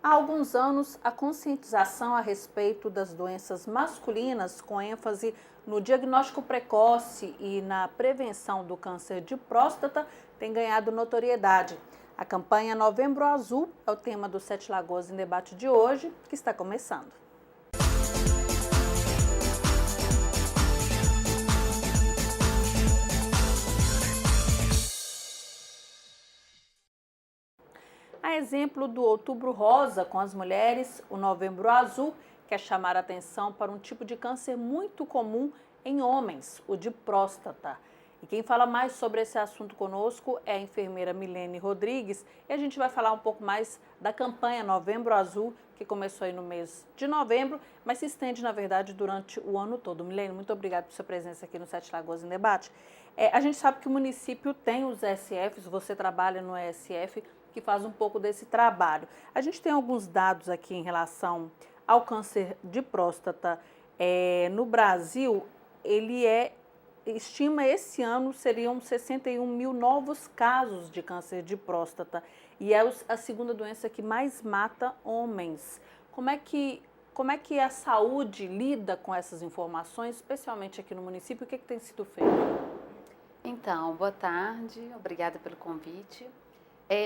Há alguns anos, a conscientização a respeito das doenças masculinas, com ênfase no diagnóstico precoce e na prevenção do câncer de próstata, tem ganhado notoriedade. A campanha Novembro Azul é o tema do Sete Lagoas em Debate de hoje, que está começando. A exemplo do Outubro Rosa com as mulheres, o Novembro Azul quer chamar a atenção para um tipo de câncer muito comum em homens, o de próstata. E quem fala mais sobre esse assunto conosco é a enfermeira Milene Rodrigues, e a gente vai falar um pouco mais da campanha Novembro Azul, que começou aí no mês de novembro, mas se estende, na verdade, durante o ano todo. Milene, muito obrigada por sua presença aqui no Sete Lagoas em Debate. A gente sabe que o município tem os ESFs, você trabalha no ESF, que faz um pouco desse trabalho. A gente tem alguns dados aqui em relação ao câncer de próstata. No Brasil, estima esse ano seriam 61 mil novos casos de câncer de próstata e é a segunda doença que mais mata homens. Como é que a saúde lida com essas informações, especialmente aqui no município? O que tem sido feito? Então, boa tarde, obrigada pelo convite.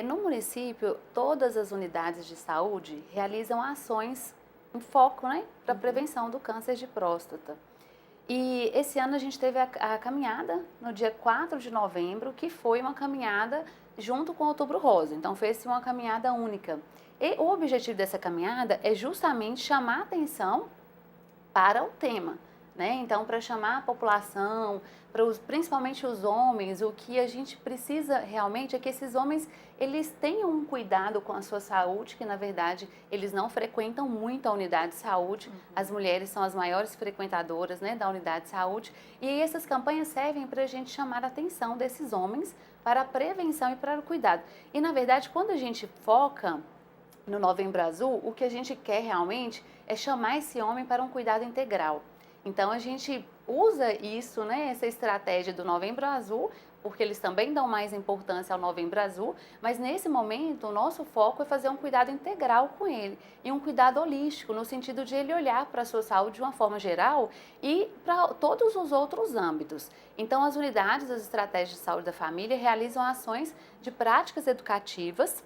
No município, todas as unidades de saúde realizam ações em foco, né, para a prevenção do câncer de próstata. E esse ano a gente teve a caminhada no dia 4 de novembro, que foi uma caminhada junto com o Outubro Rosa. Então, fez-se uma caminhada única. E o objetivo dessa caminhada é justamente chamar a atenção para o tema, né? Então, para chamar a população, principalmente os homens, o que a gente precisa realmente é que esses homens eles tenham um cuidado com a sua saúde, que na verdade eles não frequentam muito a unidade de saúde. As mulheres são as maiores frequentadoras, né, da unidade de saúde. E essas campanhas servem para a gente chamar a atenção desses homens para a prevenção e para o cuidado. E na verdade, quando a gente foca no Novembro Azul, o que a gente quer realmente é chamar esse homem para um cuidado integral. Então a gente usa isso, né, essa estratégia do Novembro Azul, porque eles também dão mais importância ao Novembro Azul, mas nesse momento o nosso foco é fazer um cuidado integral com ele e um cuidado holístico, no sentido de ele olhar para a sua saúde de uma forma geral e para todos os outros âmbitos. Então as unidades das estratégias de saúde da família realizam ações de práticas educativas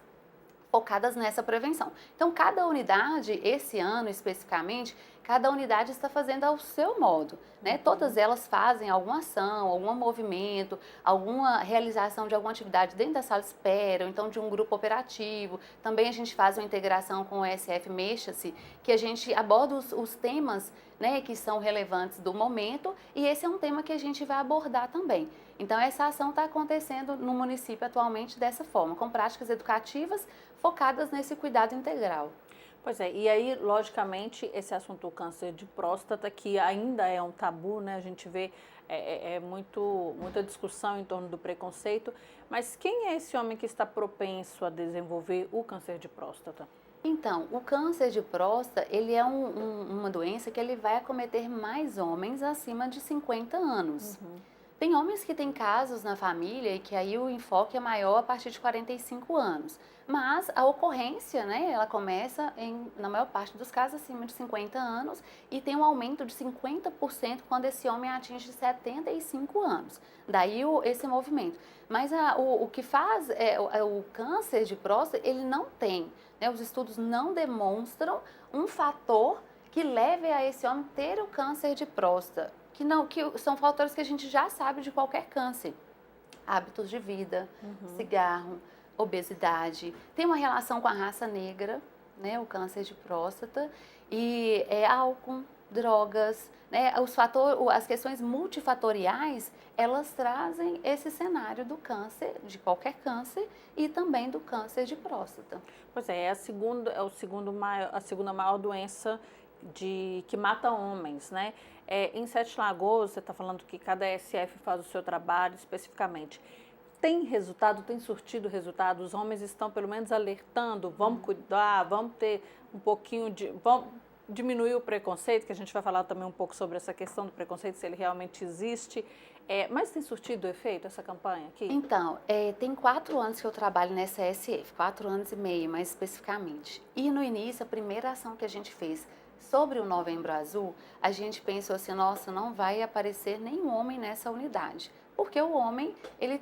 focadas nessa prevenção. Então, cada unidade, esse ano especificamente, cada unidade está fazendo ao seu modo, né? Todas elas fazem alguma ação, algum movimento, alguma realização de alguma atividade dentro da sala de espera, ou então de um grupo operativo. Também a gente faz uma integração com o ESF Mexa-se, que a gente aborda os temas, né, que são relevantes do momento, e esse é um tema que a gente vai abordar também. Então, essa ação está acontecendo no município atualmente dessa forma, com práticas educativas focadas nesse cuidado integral. Pois é, e aí, logicamente, esse assunto do câncer de próstata, que ainda é um tabu, né? A gente vê muita discussão em torno do preconceito, mas quem é esse homem que está propenso a desenvolver o câncer de próstata? Então, o câncer de próstata, ele é uma doença que ele vai acometer mais homens acima de 50 anos. Tem homens que têm casos na família e que aí o enfoque é maior a partir de 45 anos. Mas a ocorrência, né, ela começa na maior parte dos casos acima de 50 anos e tem um aumento de 50% quando esse homem atinge 75 anos. Daí esse movimento. Mas o que faz o câncer de próstata, ele não tem, né, os estudos não demonstram um fator que leve a esse homem ter o câncer de próstata. Que são fatores que a gente já sabe de qualquer câncer. Hábitos de vida, cigarro, obesidade. Tem uma relação com a raça negra, né, o câncer de próstata, e álcool, drogas, né, as questões multifatoriais, elas trazem esse cenário do câncer, de qualquer câncer, e também do câncer de próstata. Pois é, a segunda maior doença que mata homens, né? Em Sete Lagoas, você está falando que cada SF faz o seu trabalho especificamente. Tem resultado, tem surtido resultado? Os homens estão pelo menos alertando, vamos cuidar, vamos ter um pouquinho vamos diminuir o preconceito, que a gente vai falar também um pouco sobre essa questão do preconceito, se ele realmente existe. Mas tem surtido efeito essa campanha aqui? Então, tem 4 anos que eu trabalho nessa SF, 4 anos e meio mais especificamente. E no início, a primeira ação que a gente fez sobre o Novembro Azul, a gente pensou assim, nossa, não vai aparecer nenhum homem nessa unidade. Porque o homem, ele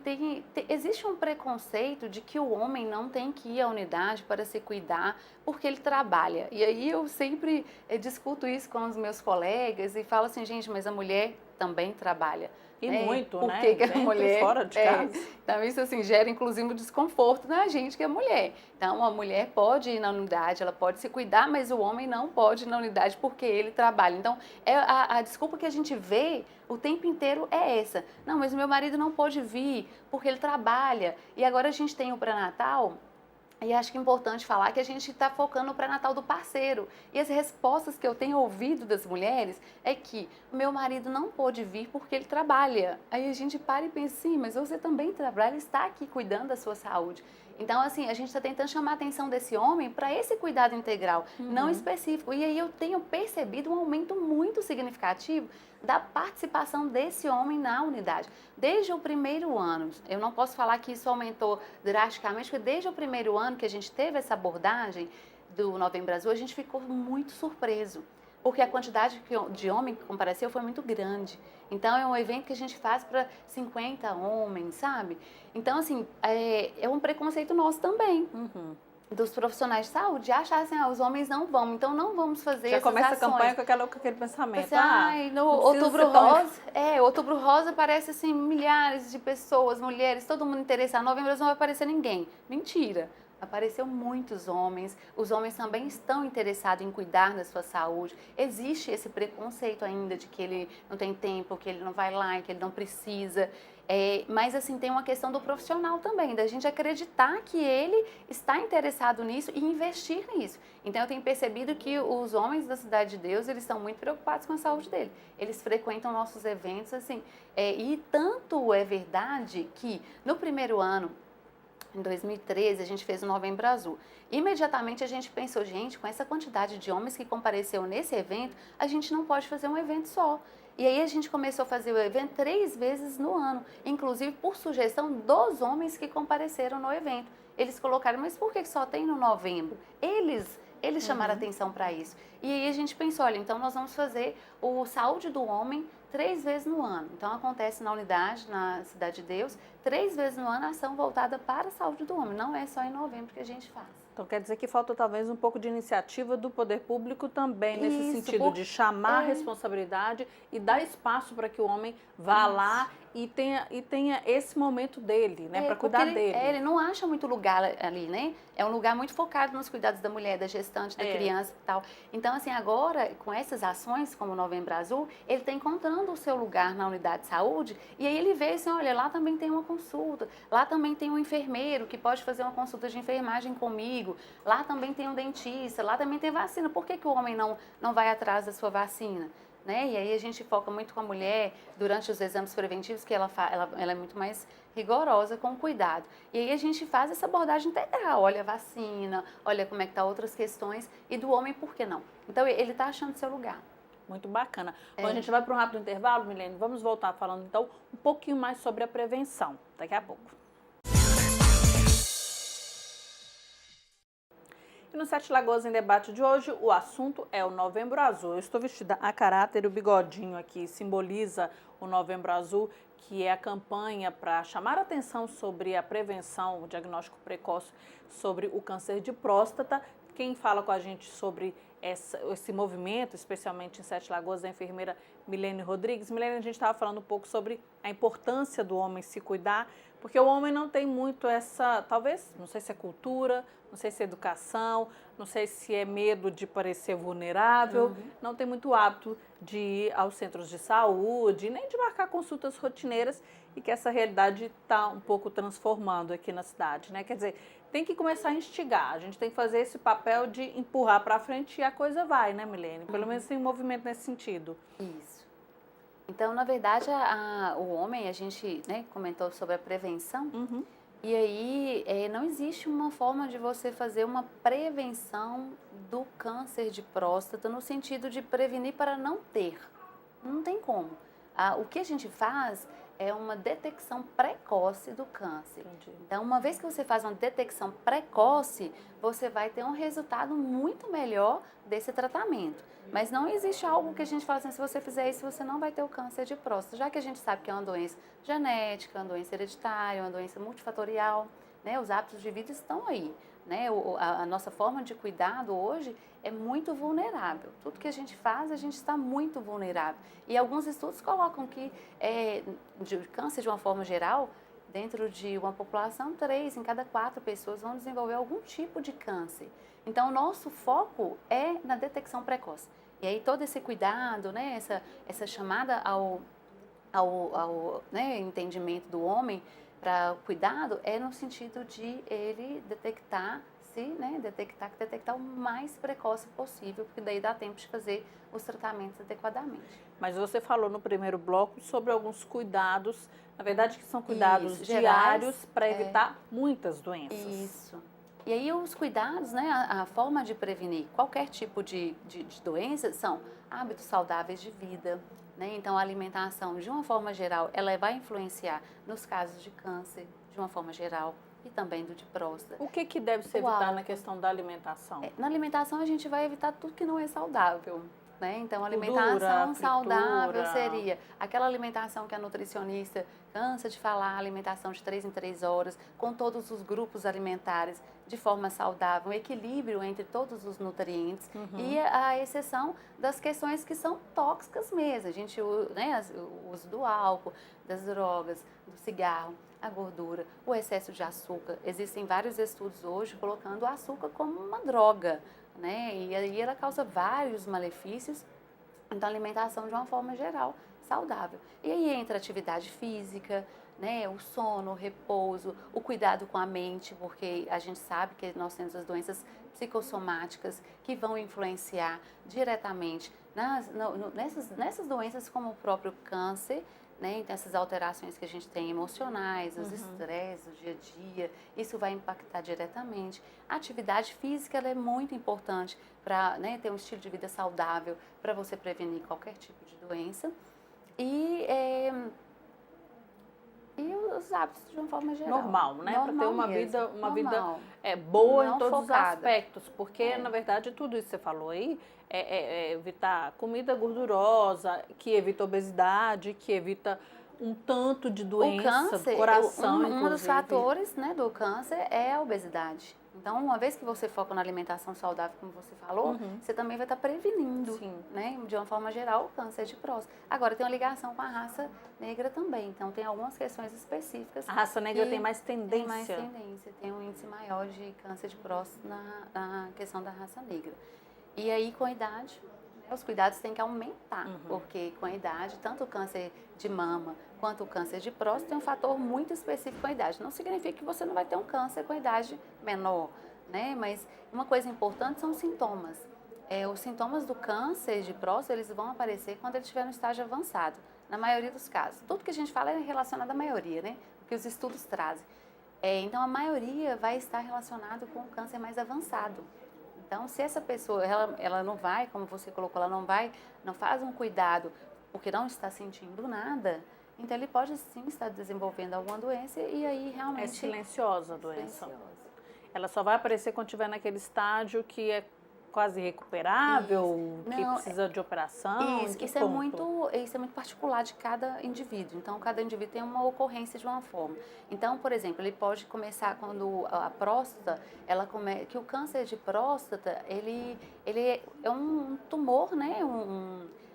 existe um preconceito de que o homem não tem que ir à unidade para se cuidar, porque ele trabalha. E aí eu sempre discuto isso com os meus colegas e falo assim, gente, mas a mulher também trabalha. E muito, Por né? que que a Dentro e mulher... fora de casa. Então isso assim gera inclusive um desconforto na gente que é mulher. Então a mulher pode ir na unidade, ela pode se cuidar, mas o homem não pode ir na unidade porque ele trabalha. Então a desculpa que a gente vê o tempo inteiro é essa. Não, mas o meu marido não pôde vir porque ele trabalha. E agora a gente tem o pré-natal. E acho que é importante falar que a gente está focando no pré-natal do parceiro. E as respostas que eu tenho ouvido das mulheres é que o meu marido não pôde vir porque ele trabalha. Aí a gente para e pensa, sim, mas você também trabalha, ele está aqui cuidando da sua saúde. Então, assim, a gente está tentando chamar a atenção desse homem para esse cuidado integral, não específico. E aí eu tenho percebido um aumento muito significativo da participação desse homem na unidade. Desde o primeiro ano, eu não posso falar que isso aumentou drasticamente, porque desde o primeiro ano que a gente teve essa abordagem do Novembro Azul, a gente ficou muito surpreso, porque a quantidade de homem que compareceu foi muito grande. Então, é um evento que a gente faz para 50 homens, sabe? Então, assim, é um preconceito nosso também. Dos profissionais de saúde, achar assim, os homens não vão, então não vamos fazer Já essas começa ações. a campanha com aquele pensamento. Assim, ai, no Outubro Rosa, Outubro Rosa aparece assim, milhares de pessoas, mulheres, todo mundo interessado. Novembro não vai aparecer ninguém. Mentira. Apareceu muitos homens, os homens também estão interessados em cuidar da sua saúde. Existe esse preconceito ainda de que ele não tem tempo, que ele não vai lá, que ele não precisa. Mas assim, tem uma questão do profissional também, da gente acreditar que ele está interessado nisso e investir nisso. Então eu tenho percebido que os homens da Cidade de Deus, eles estão muito preocupados com a saúde dele. Eles frequentam nossos eventos, assim, e tanto é verdade que no primeiro ano, em 2013, a gente fez o Novembro Azul. Imediatamente a gente pensou, gente, com essa quantidade de homens que compareceu nesse evento, a gente não pode fazer um evento só. E aí a gente começou a fazer o evento 3 vezes no ano, inclusive por sugestão dos homens que compareceram no evento. Eles colocaram, mas por que só tem no novembro? Eles chamaram atenção para isso. E aí a gente pensou, olha, então nós vamos fazer o Saúde do Homem 3 vezes no ano. Então acontece na unidade, na Cidade de Deus, 3 vezes no ano a ação voltada para a saúde do homem. Não é só em novembro que a gente faz. Então quer dizer que falta talvez um pouco de iniciativa do poder público também, nesse sentido de chamar a responsabilidade e dar espaço para que o homem vá lá e tenha esse momento dele, né, para cuidar dele. Ele não acha muito lugar ali, né? É um lugar muito focado nos cuidados da mulher, da gestante, da criança e tal. Então, assim, agora, com essas ações, como o Novembro Azul, ele está encontrando o seu lugar na unidade de saúde e aí ele vê assim, olha, lá também tem uma consulta, lá também tem um enfermeiro que pode fazer uma consulta de enfermagem comigo, lá também tem um dentista, lá também tem vacina. Por que o homem não vai atrás da sua vacina? Né? E aí a gente foca muito com a mulher durante os exames preventivos, que ela é muito mais rigorosa com o cuidado. E aí a gente faz essa abordagem integral, olha a vacina, olha como é que tá outras questões, e do homem por que não? Então ele está achando seu lugar. Muito bacana. Bom, a gente vai para um rápido intervalo, Milene, vamos voltar falando então um pouquinho mais sobre a prevenção, daqui a pouco. E no Sete Lagoas em Debate de hoje, o assunto é o Novembro Azul. Eu estou vestida a caráter e o bigodinho aqui simboliza o Novembro Azul, que é a campanha para chamar a atenção sobre a prevenção, o diagnóstico precoce sobre o câncer de próstata. Quem fala com a gente sobre esse movimento, especialmente em Sete Lagoas, é a enfermeira Milene Rodrigues. Milene, a gente estava falando um pouco sobre a importância do homem se cuidar, porque o homem não tem muito essa, talvez, não sei se é cultura, não sei se é educação, não sei se é medo de parecer vulnerável, não tem muito hábito de ir aos centros de saúde, nem de marcar consultas rotineiras, e que essa realidade está um pouco transformando aqui na cidade, né? Quer dizer, tem que começar a instigar, a gente tem que fazer esse papel de empurrar para frente e a coisa vai, né, Milene? Pelo menos tem um movimento nesse sentido. Isso. Então, na verdade, o homem, a gente, né, comentou sobre a prevenção, e aí não existe uma forma de você fazer uma prevenção do câncer de próstata no sentido de prevenir para não ter. Não tem como. O que a gente faz é uma detecção precoce do câncer. Entendi. Então, uma vez que você faz uma detecção precoce, você vai ter um resultado muito melhor desse tratamento. Mas não existe algo que a gente fala assim, se você fizer isso, você não vai ter o câncer de próstata, já que a gente sabe que é uma doença genética, uma doença hereditária, uma doença multifatorial, né? Os hábitos de vida estão aí, né? A nossa forma de cuidado hoje é muito vulnerável. Tudo que a gente faz, a gente está muito vulnerável. E alguns estudos colocam que de câncer de uma forma geral, dentro de uma população, 3 em cada 4 pessoas vão desenvolver algum tipo de câncer. Então, o nosso foco é na detecção precoce. E aí, todo esse cuidado, né, essa chamada ao né, entendimento do homem para o cuidado é no sentido de ele detectar o mais precoce possível, porque daí dá tempo de fazer os tratamentos adequadamente. Mas você falou no primeiro bloco sobre alguns cuidados, na verdade que são cuidados Isso, diários gerais, para evitar muitas doenças. Isso. E aí os cuidados, né, a forma de prevenir qualquer tipo de doença são hábitos saudáveis de vida, né? Então a alimentação, de uma forma geral, ela vai influenciar nos casos de câncer, de uma forma geral, e também do de próstata. O que deve se O evitar na álcool. questão da alimentação? Na alimentação a gente vai evitar tudo que não é saudável. Né? Então, a Gordura, alimentação saudável fritura. seria aquela alimentação que a nutricionista cansa de falar, alimentação de 3 em 3 horas, com todos os grupos alimentares de forma saudável, um equilíbrio entre todos os nutrientes e a exceção das questões que são tóxicas mesmo. A gente, né, o uso do álcool, das drogas, do cigarro, a gordura, o excesso de açúcar. Existem vários estudos hoje colocando o açúcar como uma droga. Né? E aí ela causa vários malefícios, então a alimentação de uma forma geral saudável. E aí entra a atividade física, né? O sono, o repouso, o cuidado com a mente, porque a gente sabe que nós temos as doenças psicossomáticas que vão influenciar diretamente nessas doenças como o próprio câncer, né? Então, essas alterações que a gente tem emocionais, os estresses, o dia a dia, isso vai impactar diretamente. A atividade física ela é muito importante para, né, ter um estilo de vida saudável, para você prevenir qualquer tipo de doença. E os hábitos de uma forma geral. Normal, né? Para ter uma vida boa Não em todos focada. os aspectos. Porque, na verdade, tudo isso que você falou aí é evitar comida gordurosa, que evita obesidade, que evita um tanto de doença do coração, um dos inclusive. fatores, né, do câncer é a obesidade. Então, uma vez que você foca na alimentação saudável, como você falou, você também vai estar prevenindo, né, de uma forma geral, o câncer de próstata. Agora, tem uma ligação com a raça negra também. Então, tem algumas questões específicas. A raça negra tem mais Tem tendência. mais tendência, tem um índice maior de câncer de próstata na questão da raça negra. E aí, com a idade, os cuidados têm que aumentar, porque com a idade, tanto o câncer de mama quanto o câncer de próstata tem um fator muito específico com a idade. Não significa que você não vai ter um câncer com a idade menor, né? Mas uma coisa importante são os sintomas. Os sintomas do câncer de próstata, eles vão aparecer quando ele estiver no estágio avançado, na maioria dos casos. Tudo que a gente fala é relacionado à maioria, né? Que os estudos trazem. Então, a maioria vai estar relacionado com o câncer mais avançado. Então, se essa pessoa, ela não vai, como você colocou, não faz um cuidado porque não está sentindo nada, então ele pode sim estar desenvolvendo alguma doença e aí realmente... É silenciosa a doença. Silenciosa. Ela só vai aparecer quando estiver naquele estágio que é quase recuperável, que precisa de operação. Isso é muito particular de cada indivíduo. Então, cada indivíduo tem uma ocorrência de uma forma. Então, por exemplo, ele pode começar quando a próstata, que o câncer de próstata, ele é um tumor, né?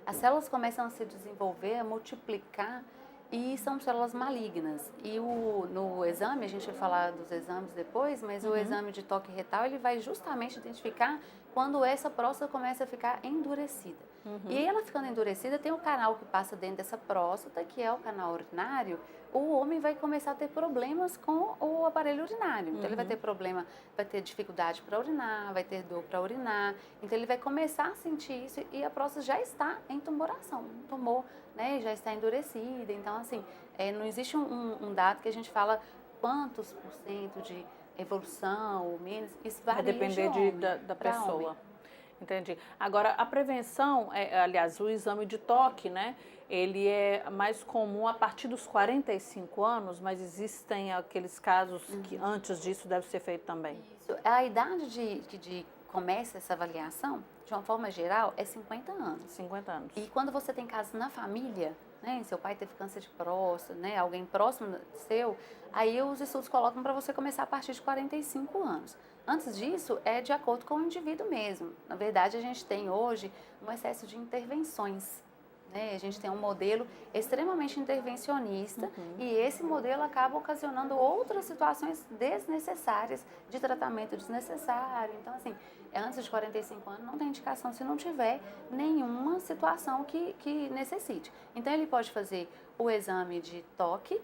As células começam a se desenvolver, a multiplicar e são células malignas. E no exame, a gente vai falar dos exames depois, mas o exame de toque retal, ele vai justamente identificar quando essa próstata começa a ficar endurecida. E aí ela ficando endurecida, tem um canal que passa dentro dessa próstata, que é o canal urinário. O homem vai começar a ter problemas com o aparelho urinário. Então ele vai ter problema, vai ter dificuldade para urinar, vai ter dor para urinar. Então ele vai começar a sentir isso e a próstata já está em tumoração. Um tumor, né, já está endurecida. Então, assim, não existe um dado que a gente fala quantos por cento de evolução ou menos. Isso varia Vai depender da pessoa. homem. Entendi. Agora, a prevenção, aliás, o exame de toque, né? Ele é mais comum a partir dos 45 anos, mas existem aqueles casos que antes disso deve ser feito também. Isso. A idade de começa essa avaliação, de uma forma geral, é 50 anos. 50 anos. E quando você tem casos na família, né, seu pai teve câncer de próstata, né, alguém próximo seu, aí os estudos colocam para você começar a partir de 45 anos. Antes disso, é de acordo com o indivíduo mesmo. Na verdade, a gente tem hoje um excesso de intervenções. Né? A gente tem um modelo extremamente intervencionista e esse modelo acaba ocasionando outras situações desnecessárias, de tratamento desnecessário. Então, assim, antes de 45 anos não tem indicação se não tiver nenhuma situação que necessite. Então, ele pode fazer o exame de toque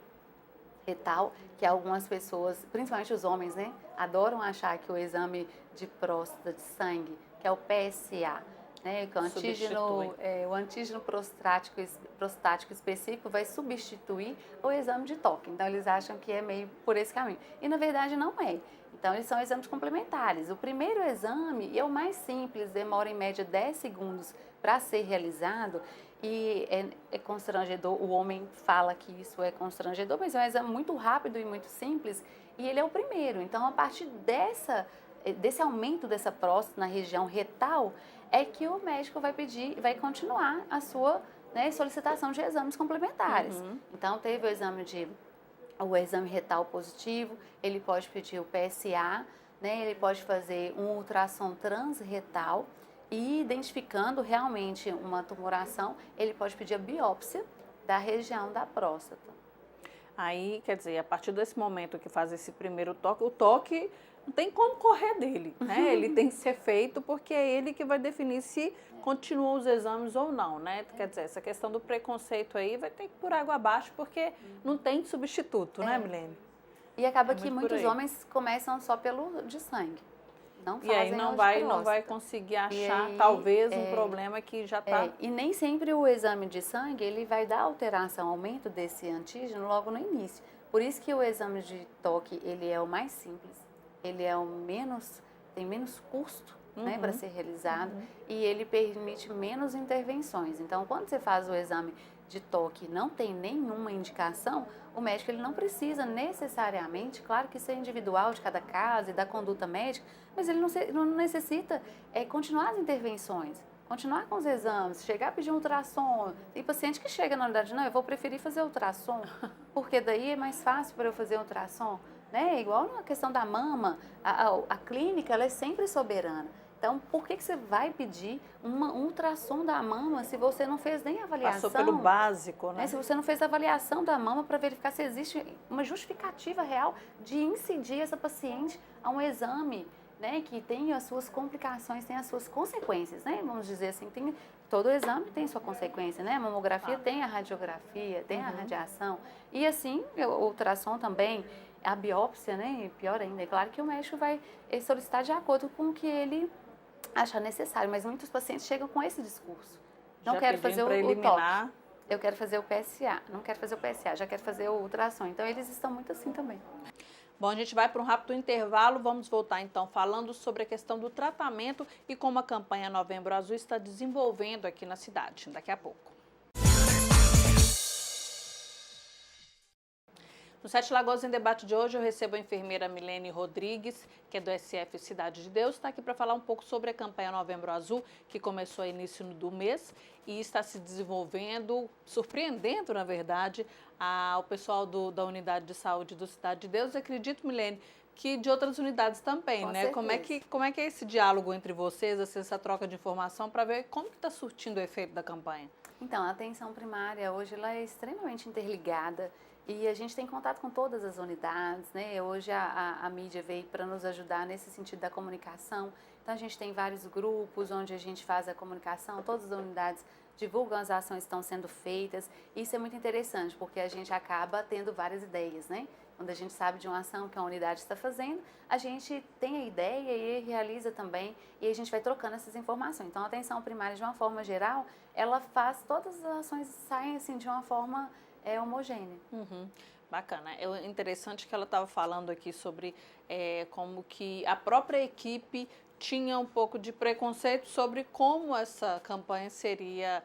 retal, que algumas pessoas, principalmente os homens, né, adoram achar que o exame de próstata de sangue, que é o PSA, né, que o antígeno prostático específico vai substituir o exame de toque. Então, eles acham que é meio por esse caminho. E, na verdade, não é. Então, eles são exames complementares. O primeiro exame é o mais simples, demora em média 10 segundos para ser realizado e é constrangedor. O homem fala que isso é constrangedor, mas é um exame muito rápido e muito simples e ele é o primeiro. Então, a partir desse aumento dessa próstata na região retal, é que o médico vai pedir, vai continuar a sua, né, solicitação de exames complementares. Então, teve o exame retal positivo, ele pode pedir o PSA, né, ele pode fazer um ultrassom transretal e identificando realmente uma tumoração, ele pode pedir a biópsia da região da próstata. Aí, quer dizer, a partir desse momento que faz esse primeiro toque, o toque não tem como correr dele, né? Ele tem que ser feito porque é ele que vai definir se continuam os exames ou não, né? Quer dizer, essa questão do preconceito aí vai ter que ir por água abaixo porque não tem substituto, né, Milene? E acaba que muitos homens começam só pelo de sangue. Não fazem e aí não vai conseguir achar, aí, talvez, um problema que já está... E nem sempre o exame de sangue, ele vai dar alteração, aumento desse antígeno logo no início. Por isso que o exame de toque, ele é o mais simples, ele é tem menos custo, né, para ser realizado e ele permite menos intervenções. Então, quando você faz o exame de toque e não tem nenhuma indicação, o médico ele não precisa necessariamente, claro que isso é individual de cada caso e da conduta médica, mas ele não necessita continuar as intervenções, continuar com os exames, chegar a pedir um ultrassom. Tem paciente que chega na unidade, não, eu vou preferir fazer ultrassom, porque daí é mais fácil para eu fazer ultrassom. Né? Igual na questão da mama, a clínica ela é sempre soberana. Então, por que você vai pedir um ultrassom da mama se você não fez nem a avaliação? Passou pelo básico, né? Se você não fez a avaliação da mama para verificar se existe uma justificativa real de incidir essa paciente a um exame, né, que tem as suas complicações, tem as suas consequências, né? Vamos dizer assim, todo exame tem sua consequência, né? A mamografia tem a radiografia, tem a radiação. E assim, o ultrassom também, a biópsia, né? Pior ainda, é claro que o médico vai solicitar de acordo com o que ele achar necessário, mas muitos pacientes chegam com esse discurso. Não quero fazer o toque, eu quero fazer o PSA, não quero fazer o PSA, já quero fazer o ultrassom. Então, eles estão muito assim também. Bom, a gente vai para um rápido intervalo, vamos voltar então falando sobre a questão do tratamento e como a campanha Novembro Azul está desenvolvendo aqui na cidade, daqui a pouco. No Sete Lagoas em Debate de hoje eu recebo a enfermeira Milene Rodrigues, que é do SF Cidade de Deus, está aqui para falar um pouco sobre a campanha Novembro Azul, que começou a início do mês e está se desenvolvendo, surpreendendo, na verdade, o pessoal da Unidade de Saúde do Cidade de Deus. Eu acredito, Milene, que de outras unidades também, Com né? certeza. Como é que é esse diálogo entre vocês, essa troca de informação, para ver como que está surtindo o efeito da campanha? Então, a atenção primária hoje ela é extremamente interligada e a gente tem contato com todas as unidades, né? Hoje a mídia veio para nos ajudar nesse sentido da comunicação. Então, a gente tem vários grupos onde a gente faz a comunicação, todas as unidades divulgam as ações que estão sendo feitas. Isso é muito interessante, porque a gente acaba tendo várias ideias, né? Quando a gente sabe de uma ação que a unidade está fazendo, a gente tem a ideia e realiza também, e a gente vai trocando essas informações. Então, a atenção primária, de uma forma geral, ela faz, todas as ações saem assim, de uma forma homogênea. Bacana. É interessante que ela estava falando aqui sobre como que a própria equipe tinha um pouco de preconceito sobre como essa campanha seria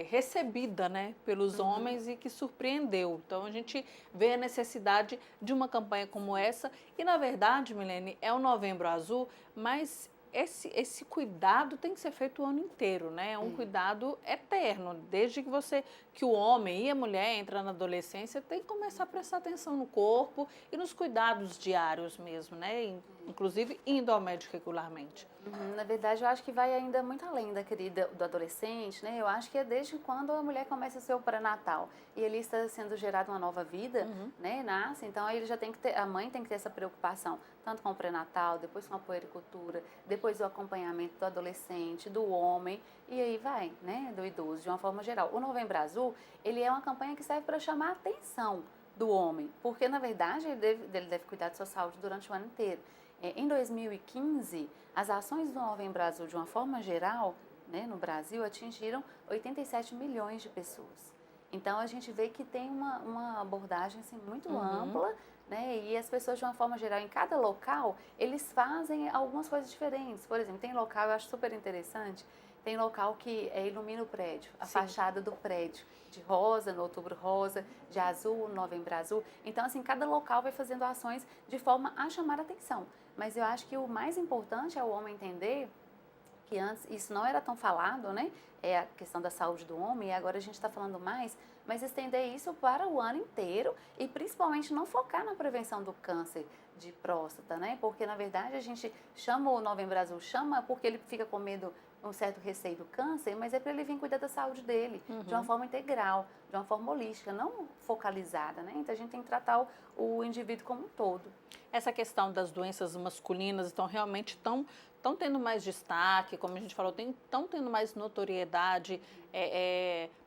recebida, né, pelos homens e que surpreendeu. Então a gente vê a necessidade de uma campanha como essa e, na verdade, Milene, é o Novembro Azul, mas esse cuidado tem que ser feito o ano inteiro, né? É um cuidado eterno. Desde que o homem e a mulher entram na adolescência, tem que começar a prestar atenção no corpo e nos cuidados diários mesmo, né? Inclusive indo ao médico regularmente. Na verdade, eu acho que vai ainda muito além do adolescente, né? Eu acho que é desde quando a mulher começa o seu pré-natal e ali está sendo gerada uma nova vida, né? Nasce, então aí ele já tem que ter, a mãe tem que ter essa preocupação, tanto com o pré-natal, depois com a puericultura, depois o acompanhamento do adolescente, do homem e aí vai, né? Do idoso, de uma forma geral. O Novembro Azul, ele é uma campanha que serve para chamar a atenção do homem, porque na verdade ele deve cuidar de sua saúde durante o ano inteiro. Em 2015, as ações do Novembro Azul, de uma forma geral, né, no Brasil, atingiram 87 milhões de pessoas. Então, a gente vê que tem uma abordagem assim, muito ampla, né, e as pessoas, de uma forma geral, em cada local, eles fazem algumas coisas diferentes. Por exemplo, tem local, eu acho super interessante, tem local que ilumina o prédio, a fachada do prédio, de rosa, no Outubro Rosa, de azul, no Novembro Azul. Então, assim, cada local vai fazendo ações de forma a chamar a atenção. Mas eu acho que o mais importante é o homem entender que antes isso não era tão falado, né? É a questão da saúde do homem, e agora a gente está falando mais, mas estender isso para o ano inteiro e principalmente não focar na prevenção do câncer de próstata, né? Porque na verdade a gente chama o Novembro Azul, chama porque ele fica com medo, um certo receio do câncer, mas é para ele vir cuidar da saúde dele, de uma forma integral, de uma forma holística, não focalizada, né? Então a gente tem que tratar o indivíduo como um todo. Essa questão das doenças masculinas estão realmente estão tendo mais destaque, como a gente falou, estão tendo mais notoriedade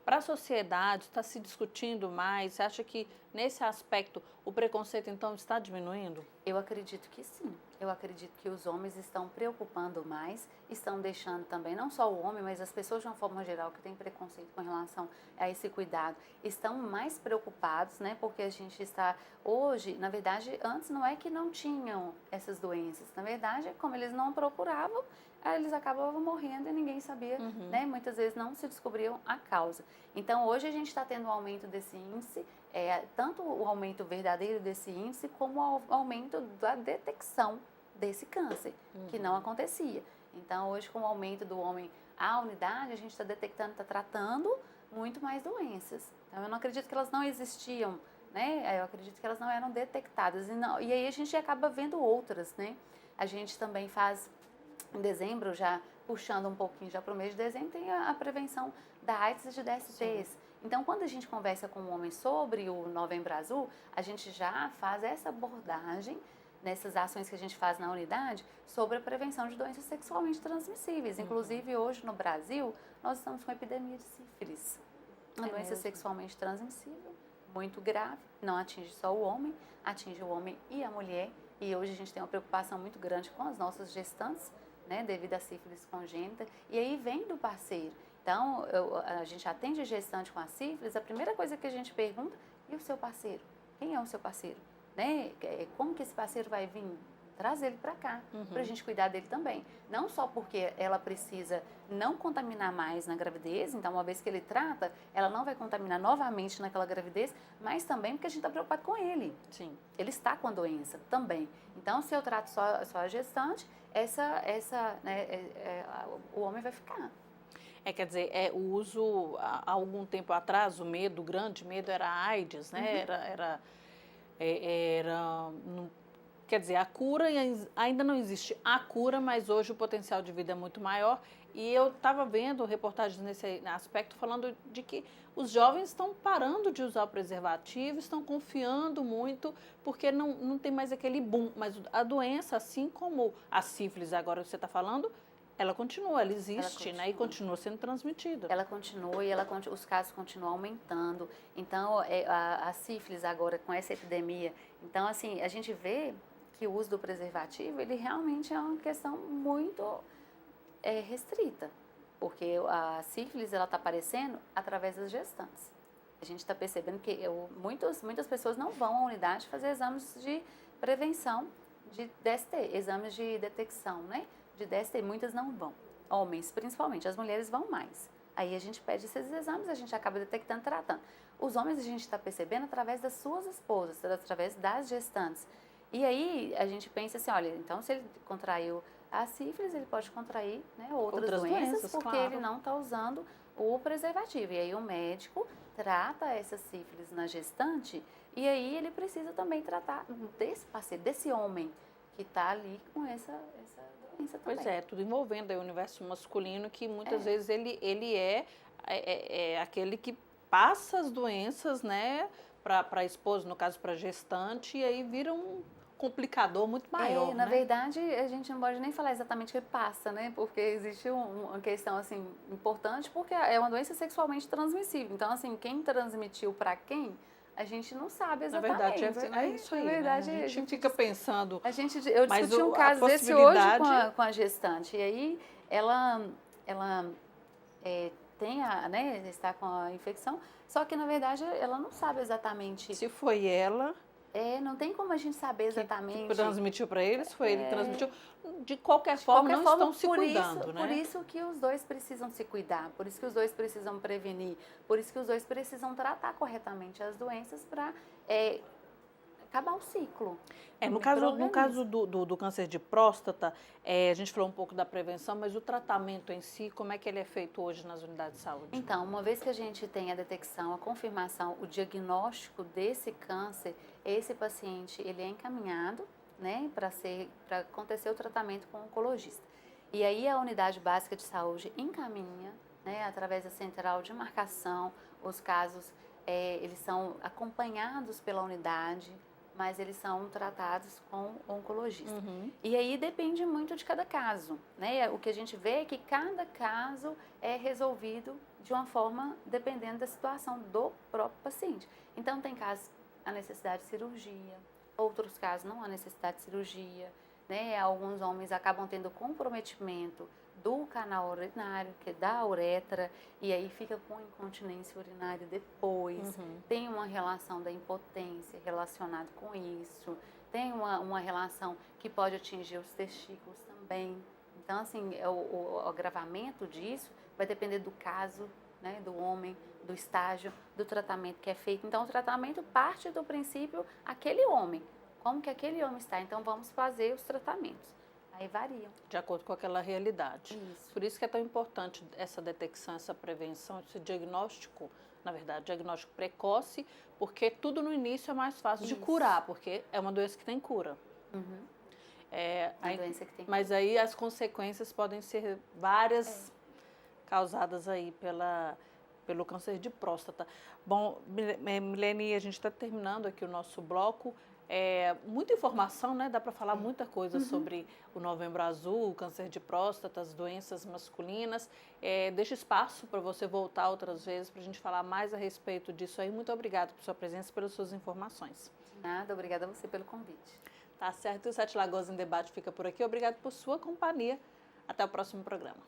para a sociedade, está se discutindo mais. Você acha que nesse aspecto o preconceito então está diminuindo? Eu acredito que sim. Eu acredito que os homens estão preocupando mais, estão deixando também, não só o homem, mas as pessoas de uma forma geral que têm preconceito com relação a esse cuidado, estão mais preocupados, né? Porque a gente está hoje, na verdade, antes não é que não tinham essas doenças, na verdade, como eles não procuravam, eles acabavam morrendo e ninguém sabia, né? Muitas vezes não se descobriam a causa. Então, hoje a gente está tendo um aumento desse índice, tanto o aumento verdadeiro desse índice, como o aumento da detecção desse câncer, que não acontecia. Então, hoje, com o aumento do homem à unidade, a gente está detectando, está tratando muito mais doenças. Então, eu não acredito que elas não existiam, né? Eu acredito que elas não eram detectadas. E aí a gente acaba vendo outras, né? A gente também faz, em dezembro, já puxando um pouquinho já para o mês de dezembro, tem a prevenção da AIDS e de DSTs. Sim. Então, quando a gente conversa com um homem sobre o Novembro Azul, a gente já faz essa abordagem nessas ações que a gente faz na unidade sobre a prevenção de doenças sexualmente transmissíveis. Inclusive, hoje no Brasil, nós estamos com a epidemia de sífilis, uma doença sexualmente transmissível, muito grave, não atinge só o homem, atinge o homem e a mulher. E hoje a gente tem uma preocupação muito grande com as nossas gestantes, né, devido à sífilis congênita, e aí vem do parceiro. Então, a gente atende gestante com a sífilis, a primeira coisa que a gente pergunta, e o seu parceiro? Quem é o seu parceiro? Né? Como que esse parceiro vai vir? Traz ele para cá, para a gente cuidar dele também. Não só porque ela precisa não contaminar mais na gravidez, então uma vez que ele trata, ela não vai contaminar novamente naquela gravidez, mas também porque a gente está preocupado com ele. Sim. Ele está com a doença também. Então, se eu trato só a gestante, o homem vai ficar. Quer dizer, o uso, há algum tempo atrás, o grande medo era a AIDS, né? Quer dizer, a cura, ainda não existe a cura, mas hoje o potencial de vida é muito maior. E eu estava vendo reportagens nesse aspecto falando de que os jovens estão parando de usar o preservativo, estão confiando muito, porque não tem mais aquele boom. Mas a doença, assim como a sífilis agora que você está falando, ela continua, ela existe, né? E continua sendo transmitida. Ela continua e os casos continuam aumentando. Então, a sífilis agora, com essa epidemia, então, assim, a gente vê que o uso do preservativo, ele realmente é uma questão muito restrita. Porque a sífilis, ela está aparecendo através das gestantes. A gente está percebendo que muitas pessoas não vão à unidade fazer exames de prevenção de DST, exames de detecção, né? De DST, muitas não vão. Homens, principalmente, as mulheres vão mais. Aí a gente pede esses exames, a gente acaba detectando, tratando. Os homens a gente está percebendo através das suas esposas, através das gestantes. E aí a gente pensa assim, olha, então se ele contraiu a sífilis, ele pode contrair, né, outras doenças porque claro. ele não está usando o preservativo. E aí o médico trata essa sífilis na gestante e aí ele precisa também tratar desse parceiro, desse homem que está ali com essa doença também. Pois é, tudo envolvendo aí o universo masculino, que muitas vezes ele é aquele que passa as doenças, né, para a esposa, no caso para a gestante, e aí vira um complicador muito maior, Na né? verdade, a gente não pode nem falar exatamente que passa, né? Porque existe uma questão, assim, importante, porque é uma doença sexualmente transmissível. Então, assim, quem transmitiu para quem, a gente não sabe Na exatamente. verdade, né? é isso aí, Na verdade, né? A gente fica pensando, eu mas discuti um a caso desse hoje possibilidade... com a gestante. E aí, ela tem né, está com a infecção, só que, na verdade, ela não sabe exatamente... Se foi ela... não tem como a gente saber exatamente. Que transmitiu para eles, foi ele que transmitiu. De qualquer De forma, qualquer não forma, estão se cuidando, né? Por isso que os dois precisam se cuidar, por isso que os dois precisam prevenir, por isso que os dois precisam tratar corretamente as doenças para acabar o ciclo. No micro-organismo. caso do câncer de próstata, a gente falou um pouco da prevenção, mas o tratamento em si, como é que ele é feito hoje nas unidades de saúde? Então, uma vez que a gente tem a detecção, a confirmação, o diagnóstico desse câncer, esse paciente ele é encaminhado, né, para acontecer o tratamento com o oncologista. E aí a unidade básica de saúde encaminha, né, através da central de marcação, os casos eles são acompanhados pela unidade, mas eles são tratados com o oncologista. Uhum. E aí depende muito de cada caso, né? O que a gente vê é que cada caso é resolvido de uma forma dependendo da situação do próprio paciente. Então tem casos a necessidade de cirurgia, outros casos não há necessidade de cirurgia, né? Alguns homens acabam tendo comprometimento do canal urinário, que é da uretra, e aí fica com incontinência urinária depois. Uhum. Tem uma relação da impotência relacionada com isso, tem uma relação que pode atingir os testículos também. Então, assim, o agravamento disso vai depender do caso, né, do homem, do estágio, do tratamento que é feito. Então, o tratamento parte do princípio, aquele homem, como que aquele homem está. Então, vamos fazer os tratamentos. Aí variam. De acordo com aquela realidade. Isso. Por isso que é tão importante essa detecção, essa prevenção, esse diagnóstico, na verdade, diagnóstico precoce, porque tudo no início é mais fácil de curar, porque é uma doença que tem cura. Uhum. Doença que tem mas aí as consequências podem ser várias, causadas aí pelo câncer de próstata. Bom, Milene, a gente está terminando aqui o nosso bloco. Muita informação, né? Dá para falar muita coisa sobre o Novembro Azul, o câncer de próstata, as doenças masculinas. Deixa espaço para você voltar outras vezes para a gente falar mais a respeito disso aí. Muito obrigada por sua presença e pelas suas informações. Nada, obrigada a você pelo convite. Tá certo, e o Sete Lagoas em Debate fica por aqui. Obrigado por sua companhia. Até o próximo programa.